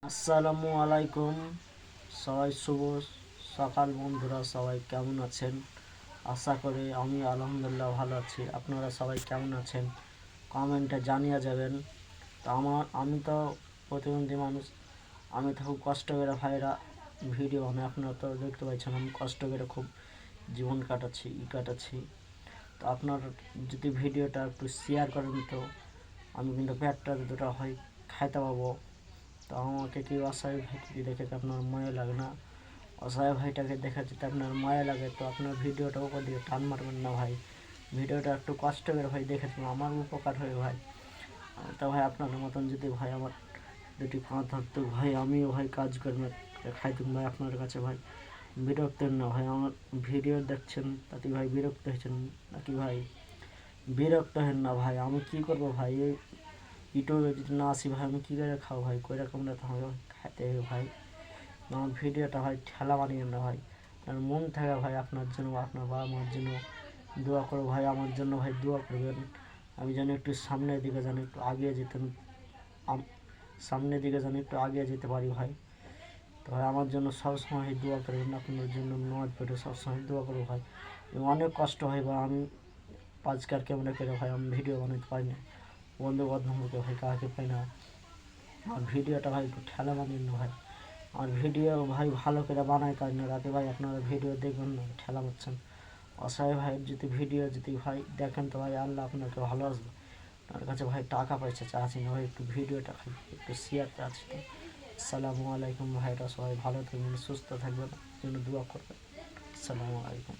আসসালামু আলাইকুম। সবাই শুভ সকাল বন্ধুরা, সবাই কেমন আছেন? আশা করি আমি আলহামদুলিল্লাহ ভালো আছি। আপনারা সবাই কেমন আছেন কমেন্টে জানিয়ে যাবেন। তো আমি তো প্রতিবন্ধী মানুষ, আমি তো খুব কষ্ট করে ভাইরা ভিডিও বানাই। আপনারা তো দেখতে পাচ্ছেন আমি কষ্ট করে খুব জীবন কাটাচ্ছি। তো আপনার যদি ভিডিওটা একটু শেয়ার করেন তো আমি কিন্তু পেটটা দুটো হয় খাইতে পাবো। তো আমাকে কি অসহায় ভাইকে দেখে আপনার মায়া লাগে না? অসহায় ভাইটাকে দেখে যদি আপনার মায়া লাগে তো আপনার ভিডিওটা উপর দিয়ে টান মারবেন না ভাই। ভিডিওটা একটু কষ্ট করে ভাই দেখেছিলাম, আমার উপকার হয়ে ভাই। তো ভাই আপনার মতন যদি ভাই আমার দুটি পা থাকতো ভাই, আমিও ভাই কাজ করে খাইতুম ভাই আপনার কাছে ভাই। বিরক্ত না ভাই, আমার ভিডিও দেখছেন তাতে ভাই বিরক্ত হয়েছেন নাকি ভাই? বিরক্ত হেন না ভাই, আমি কি করবো ভাই? এই ইউটিউবে যদি না আসি ভাই আমি কী করে খাবো ভাই? কই রকম তো হবে খাইতে হবে ভাই। আমার ভিডিওটা ভাই ঠেলা বানিয়ে না ভাই। আর মন থাকে ভাই আপনার জন্য, আপনার বাবা মার জন্য দোয়া করো ভাই, আমার জন্য ভাই দোয়া করবেন। আমি যেন একটু সামনের দিকে যেন একটু আগিয়ে যেতেন, সামনের দিকে যেন একটু আগিয়ে যেতে পারি ভাই। তো ভাই আমার জন্য সবসময় দোয়া করবেন, আপনার জন্য নামাজ পড়ে সবসময় দোয়া করবো ভাই। অনেক কষ্ট হয় ভাই, আমি আজকাল ক্যামেরা করে ভাই আমি ভিডিও বানাতে পারি না, বন্ধু বান্ধবকে ভাই কাকে পাই না। আর ভিডিওটা ভাই একটু ঠেলা বানিয়ে না ভাই। আর ভিডিও ভাই ভালো করে বানাই তাই না রাতে ভাই আপনারা ভিডিও দেখবেন না, ঠেলা মারছেন। অসহায় ভাইয়ের যদি ভিডিও যদি ভাই দেখেন তো ভাই আল্লাহ আপনাকে ভালোবাসবে। তার কাছে ভাই টাকা পয়সা চাচ্ছি না ভাই, একটু ভিডিওটা খাই একটু শেয়ার চাচ্ছি। তো আসসালামু আলাইকুম ভাইরা, সবাই ভালো থাকবেন সুস্থ থাকবেন, জন্য দোয়া করবেন। আসসালামু আলাইকুম।